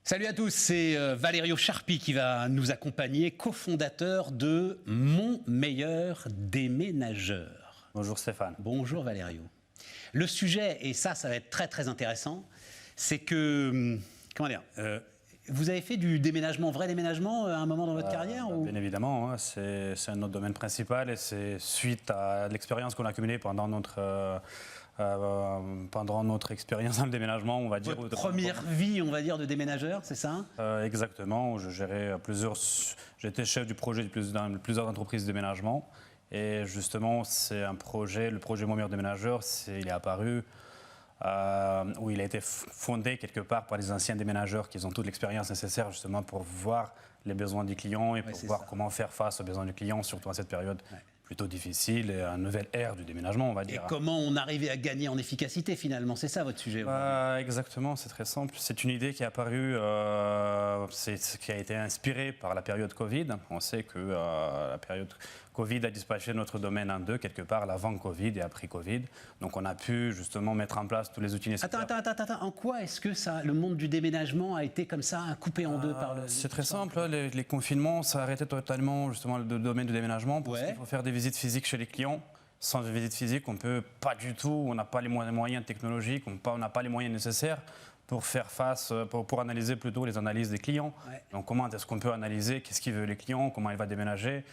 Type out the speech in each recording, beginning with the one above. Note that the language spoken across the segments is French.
Salut à tous, c'est Valerio Charpy qui va nous accompagner, cofondateur de Mon Meilleur Déménageur. Bonjour Stéphane. Bonjour Valerio. Le sujet, et ça va être très très intéressant, c'est que, comment dire, vous avez fait du déménagement, vrai déménagement, à un moment dans votre carrière ou... Bien évidemment, hein, c'est notre domaine principal et c'est suite à l'expérience qu'on a accumulée pendant notre expérience dans le déménagement, on va dire. Votre première vie, on va dire, de déménageur, c'est ça? Exactement, je gérais j'étais chef du projet dans plusieurs entreprises de déménagement. Et justement, c'est un projet, le projet Mon Meilleur Déménageur, il est apparu où il a été fondé quelque part par les anciens déménageurs qui ont toute l'expérience nécessaire justement pour voir les besoins du client et pour voir comment faire face aux besoins du client, surtout à cette période plutôt difficile et à une nouvelle ère du déménagement, on va dire. Et comment on arrivait à gagner en efficacité finalement, c'est ça votre sujet? Exactement, c'est très simple. C'est une idée qui est apparue, qui a été inspirée par la période Covid. On sait que la période Covid a dispatché notre domaine en deux, quelque part, l'avant-Covid et après-Covid. Donc on a pu justement mettre en place tous les outils nécessaires. Attends, en quoi est-ce que le monde du déménagement a été comme ça, coupé en deux par le... C'est très simple, les confinements, ça a arrêté totalement justement le domaine du déménagement parce qu'il faut faire des visites physiques chez les clients. Sans visite physique, on peut pas du tout, on n'a pas les moyens technologiques, on n'a pas les moyens nécessaires pour faire face, pour analyser plutôt les analyses des clients. Donc comment est-ce qu'on peut analyser, qu'est-ce qu'ils veulent les clients, comment il va déménager,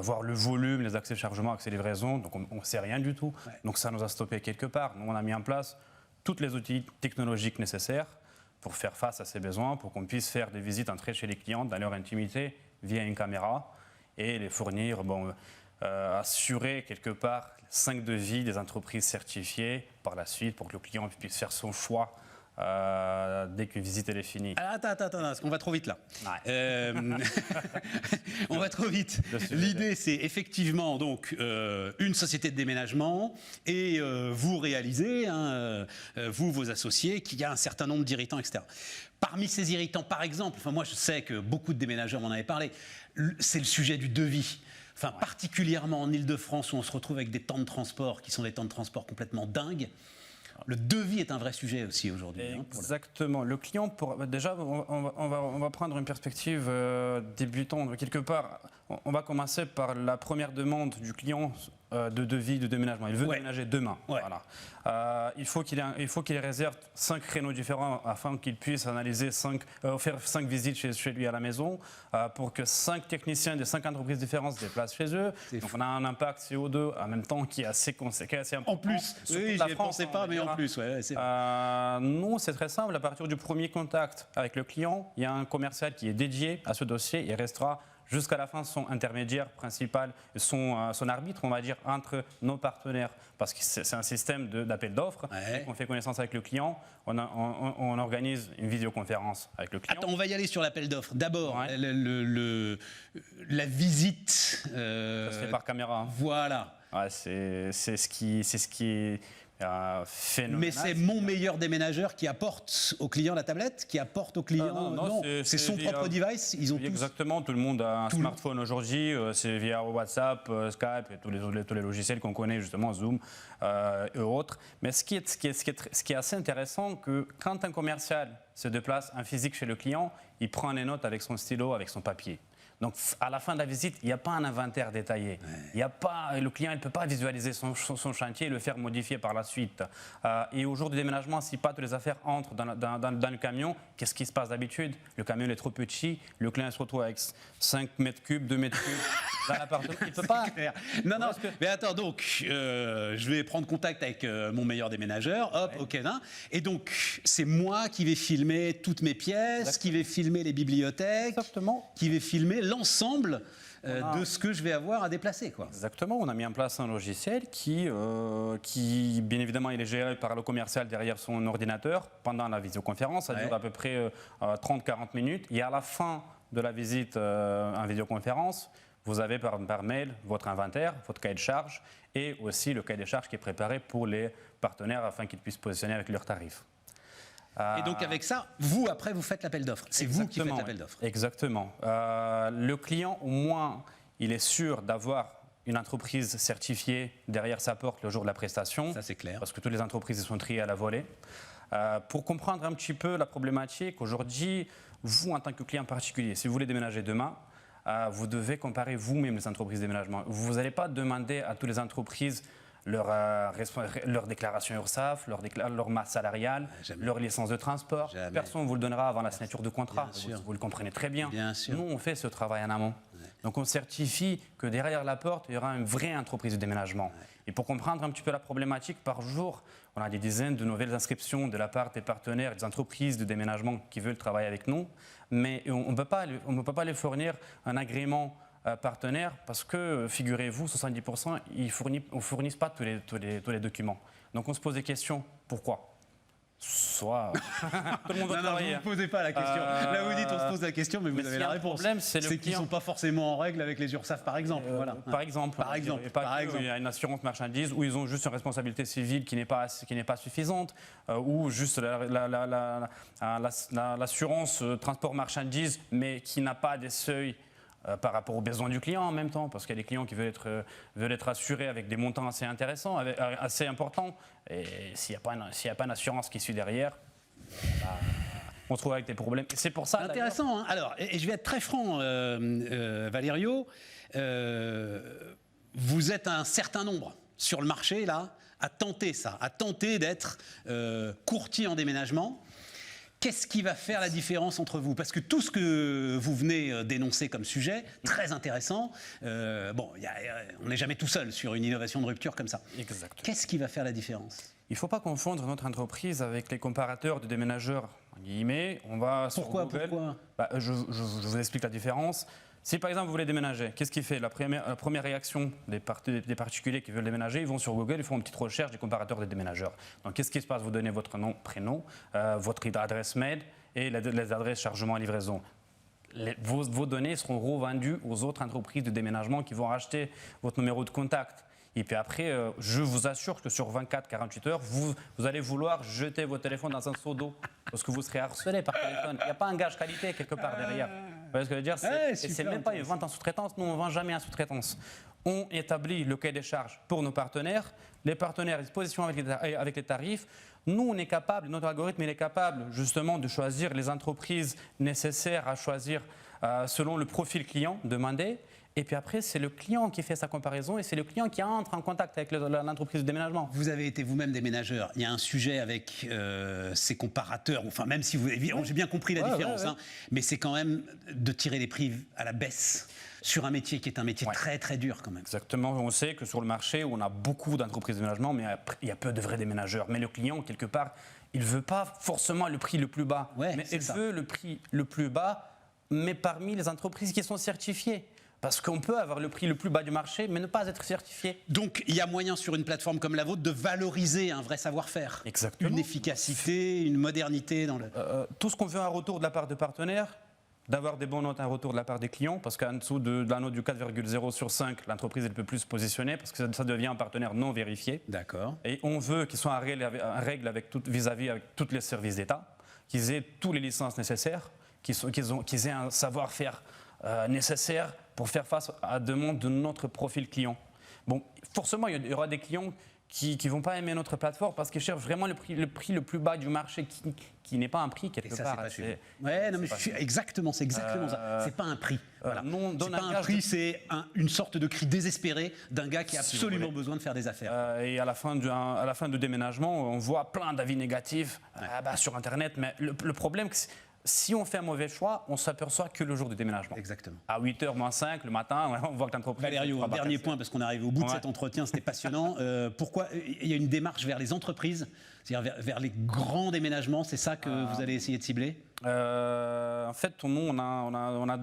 voir le volume, les accès de chargement, accès livraison, donc on ne sait rien du tout. Donc ça nous a stoppé quelque part. Nous on a mis en place tous les outils technologiques nécessaires pour faire face à ces besoins, pour qu'on puisse faire des visites, entrer chez les clients dans leur intimité via une caméra et les fournir, assurer quelque part 5 devis des entreprises certifiées par la suite pour que le client puisse faire son choix dès qu'une visite elle est finie. Attends, parce qu'on va trop vite là. On va trop vite. L'idée c'est effectivement donc une société de déménagement et vous réalisez, vous, vos associés, qu'il y a un certain nombre d'irritants, etc. Parmi ces irritants, par exemple, moi je sais que beaucoup de déménageurs m'en avaient parlé, c'est le sujet du devis. Particulièrement en Ile-de-France où on se retrouve avec des temps de transport qui sont des temps de transport complètement dingues. Le devis est un vrai sujet aussi aujourd'hui. Exactement. Le client, déjà, on va prendre une perspective débutante. Quelque part, on va commencer par la première demande du client de devis de déménagement. Il veut déménager demain. Voilà. Il faut qu'il réserve 5 créneaux différents afin qu'il puisse analyser faire 5 visites chez lui à la maison pour que 5 techniciens de 5 entreprises différentes se déplacent chez eux. Donc on a un impact CO2 en même temps qui est assez conséquent. En plus, oui, je n'y pensais pas, mais en plus. Nous, c'est très simple. À partir du premier contact avec le client, il y a un commercial qui est dédié à ce dossier. Il restera jusqu'à la fin son intermédiaire principal, son arbitre, on va dire, entre nos partenaires. Parce que c'est un système d'appel d'offres. On fait connaissance avec le client, on organise une vidéoconférence avec le client. Attends, on va y aller sur l'appel d'offres. D'abord, la visite... Ça se fait par caméra. Voilà. C'est ce qui est... phénoménal. Mais c'est Mon Meilleur Déménageur qui apporte au client la tablette, qui apporte au client... Non, c'est son propre device. Ils ont exactement, tout le monde a un smartphone aujourd'hui, c'est via WhatsApp, Skype et tous les logiciels qu'on connaît justement, Zoom et autres. Mais ce qui est assez intéressant, que quand un commercial se déplace en physique chez le client, il prend les notes avec son stylo, avec son papier. Donc, à la fin de la visite, il n'y a pas un inventaire détaillé. Le client ne peut pas visualiser son chantier et le faire modifier par la suite. Et au jour du déménagement, si pas toutes les affaires entrent dans le camion, qu'est-ce qui se passe d'habitude? Le camion est trop petit, le client se retrouve avec 5 mètres cubes, 2 mètres cubes dans l'appartement. Il ne peut pas. Non, mais attends, donc, je vais prendre contact avec Mon Meilleur Déménageur. Hop, ok. Et donc, c'est moi qui vais filmer toutes mes pièces, qui vais filmer les bibliothèques, qui vais filmer l'ensemble de ce que je vais avoir à déplacer, quoi. Exactement, on a mis en place un logiciel qui bien évidemment, il est géré par le commercial derrière son ordinateur pendant la visioconférence. Ça dure à peu près 30-40 minutes. Et à la fin de la visite en vidéoconférence, vous avez par mail votre inventaire, votre cahier de charge et aussi le cahier de charge qui est préparé pour les partenaires afin qu'ils puissent positionner avec leurs tarifs. Et donc avec ça, vous après vous faites l'appel d'offres. C'est vous qui faites l'appel d'offres. Exactement. Le client au moins il est sûr d'avoir une entreprise certifiée derrière sa porte le jour de la prestation. Ça, c'est clair. Parce que toutes les entreprises sont triées à la volée. Pour comprendre un petit peu la problématique, aujourd'hui, vous, en tant que client particulier, si vous voulez déménager demain, vous devez comparer vous-même les entreprises de déménagement. Vous n'allez pas demander à toutes les entreprises leur déclaration URSSAF, leur masse salariale, leur licence de transport. Jamais. Personne ne vous le donnera avant la signature de contrat. Vous le comprenez très bien. Bien sûr. Nous, on fait ce travail en amont. Donc, on certifie que derrière la porte, il y aura une vraie entreprise de déménagement. Et pour comprendre un petit peu la problématique, par jour, on a des dizaines de nouvelles inscriptions de la part des partenaires, des entreprises de déménagement qui veulent travailler avec nous. Mais on ne peut pas les fournir un agrément partenaire parce que, figurez-vous, 70%, ils ne fournissent pas tous les documents. Donc on se pose des questions. Pourquoi ? Soit tout le monde va travailler. Non, vous ne posez pas la question. Là, vous dites on se pose la question, mais vous avez la réponse. C'est qu'ils ne sont pas forcément en règle avec les URSSAF, par exemple. Voilà. Par exemple. Il y a une assurance marchandise où ils ont juste une responsabilité civile qui n'est pas suffisante, ou juste l'assurance transport marchandise, mais qui n'a pas des seuils par rapport aux besoins du client en même temps, parce qu'il y a des clients qui veulent être assurés avec des montants assez intéressants, assez importants. Et s'il n'y a pas une assurance qui suit derrière, on se trouve avec des problèmes. C'est pour ça. Intéressant. Hein. Alors, et je vais être très franc, Valerio. Vous êtes un certain nombre sur le marché là à tenter ça, à tenter d'être courtier en déménagement. Qu'est-ce qui va faire la différence entre vous? Parce que tout ce que vous venez d'énoncer comme sujet, très intéressant, on n'est jamais tout seul sur une innovation de rupture comme ça. Exactement. Qu'est-ce qui va faire la différence? Il ne faut pas confondre notre entreprise avec les comparateurs de déménageurs. En guillemets, on va sur Google. Pourquoi je vous explique la différence. Si par exemple vous voulez déménager, qu'est-ce qu'il fait? La première réaction des particuliers qui veulent déménager, ils vont sur Google, ils font une petite recherche des comparateurs des déménageurs. Donc qu'est-ce qui se passe? Vous donnez votre nom, prénom, votre adresse mail et les adresses chargement et livraison. Vos données seront revendues aux autres entreprises de déménagement qui vont racheter votre numéro de contact. Et puis après, je vous assure que sur 24-48 heures, vous allez vouloir jeter votre téléphone dans un seau d'eau parce que vous serez harcelé par téléphone. Il n'y a pas un gage qualité quelque part derrière. Vous voyez ce que je veux dire? C'est même pas une vente en sous-traitance. Nous, on ne vend jamais en sous-traitance. On établit le cahier des charges pour nos partenaires. Les partenaires, ils se positionnent avec les tarifs. Nous, on est capable, notre algorithme, il est capable justement de choisir les entreprises nécessaires à choisir selon le profil client demandé. Et puis après, c'est le client qui fait sa comparaison et c'est le client qui entre en contact avec l'entreprise de déménagement. Vous avez été vous-même déménageur. Il y a un sujet avec ces comparateurs, enfin même si j'ai bien compris la différence, hein, mais c'est quand même de tirer les prix à la baisse sur un métier qui est un métier très très dur quand même. Exactement. On sait que sur le marché, on a beaucoup d'entreprises de déménagement, mais il y a peu de vrais déménageurs. Mais le client, quelque part, il ne veut pas forcément le prix le plus bas, mais il veut le prix le plus bas, mais parmi les entreprises qui sont certifiées. Parce qu'on peut avoir le prix le plus bas du marché, mais ne pas être certifié. Donc, il y a moyen sur une plateforme comme la vôtre de valoriser un vrai savoir-faire. Exactement. Une efficacité, une modernité dans le... tout ce qu'on veut un retour de la part de partenaires, d'avoir des bonnes notes, un retour de la part des clients, parce qu'en dessous de la note du 4,0 sur 5, l'entreprise ne peut plus se positionner, parce que ça devient un partenaire non vérifié. D'accord. Et on veut qu'ils soient en règle vis-à-vis avec tous les services d'État, qu'ils aient toutes les licences nécessaires, qu'ils aient un savoir-faire nécessaire pour faire face à la demande de notre profil client. Bon, forcément, il y aura des clients qui ne vont pas aimer notre plateforme parce qu'ils cherchent vraiment le prix le plus bas du marché qui n'est pas un prix quelque part. Exactement, c'est exactement ça. C'est pas un prix. Voilà. C'est pas un prix, c'est une sorte de cri désespéré d'un gars qui a absolument besoin de faire des affaires. Et à la fin du déménagement, on voit plein d'avis négatifs sur Internet. Mais le problème, si on fait un mauvais choix, on s'aperçoit que le jour du déménagement. Exactement. À 8h moins 5 le matin, on voit que l'entreprise... Valerio, un dernier point, parce qu'on arrive au bout de cet entretien, c'était passionnant. Pourquoi il y a une démarche vers les entreprises, c'est-à-dire vers les grands déménagements, c'est ça que vous allez essayer de cibler? En fait, on a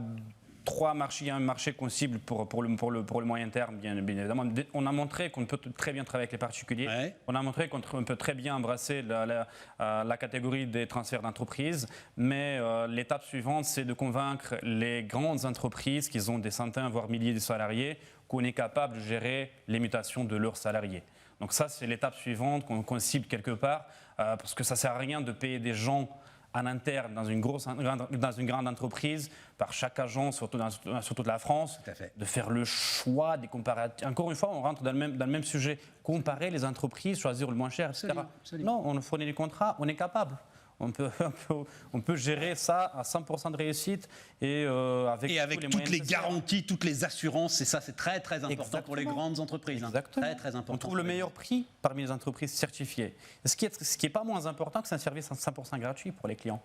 trois marchés. Il y a un marché qu'on cible pour le moyen terme, bien évidemment. On a montré qu'on peut très bien travailler avec les particuliers. Ouais. On a montré qu'on peut très bien embrasser la catégorie des transferts d'entreprise. Mais l'étape suivante, c'est de convaincre les grandes entreprises qui ont des centaines, voire milliers de salariés, qu'on est capable de gérer les mutations de leurs salariés. Donc ça, c'est l'étape suivante qu'on cible quelque part, parce que ça ne sert à rien de payer des gens en interne dans une grande entreprise, par chaque agent, sur toute la France, de faire le choix des comparatifs. Encore une fois, on rentre dans le même sujet, comparer les entreprises, choisir le moins cher, etc. Absolument. Non, on fournit les contrats, on est capable. On peut gérer ça à 100% de réussite et avec toutes les garanties, toutes les assurances. Et ça, c'est très très important pour les grandes entreprises. Exactement. Très, très important. On trouve le meilleur prix parmi les entreprises certifiées. Ce qui est pas moins important que c'est un service à 100% gratuit pour les clients.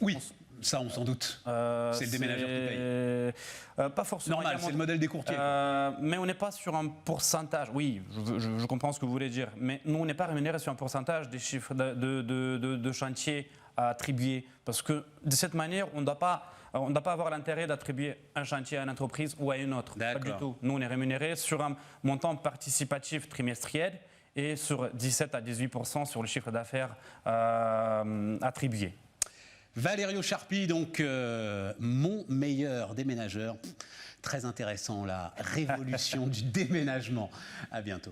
Oui, ça on s'en doute. C'est le déménageur qui paye. Pas forcément. Normal, c'est le modèle des courtiers. Mais on n'est pas sur un pourcentage. Oui, je comprends ce que vous voulez dire. Mais nous, on n'est pas rémunéré sur un pourcentage des chiffres de chantier à attribuer. Parce que de cette manière, on ne doit pas avoir l'intérêt d'attribuer un chantier à une entreprise ou à une autre. Pas du tout. Nous, on est rémunéré sur un montant participatif trimestriel et sur 17 à 18% sur le chiffre d'affaires attribué. Valerio Charpy, donc mon meilleur déménageur. Très intéressant, la révolution du déménagement. À bientôt.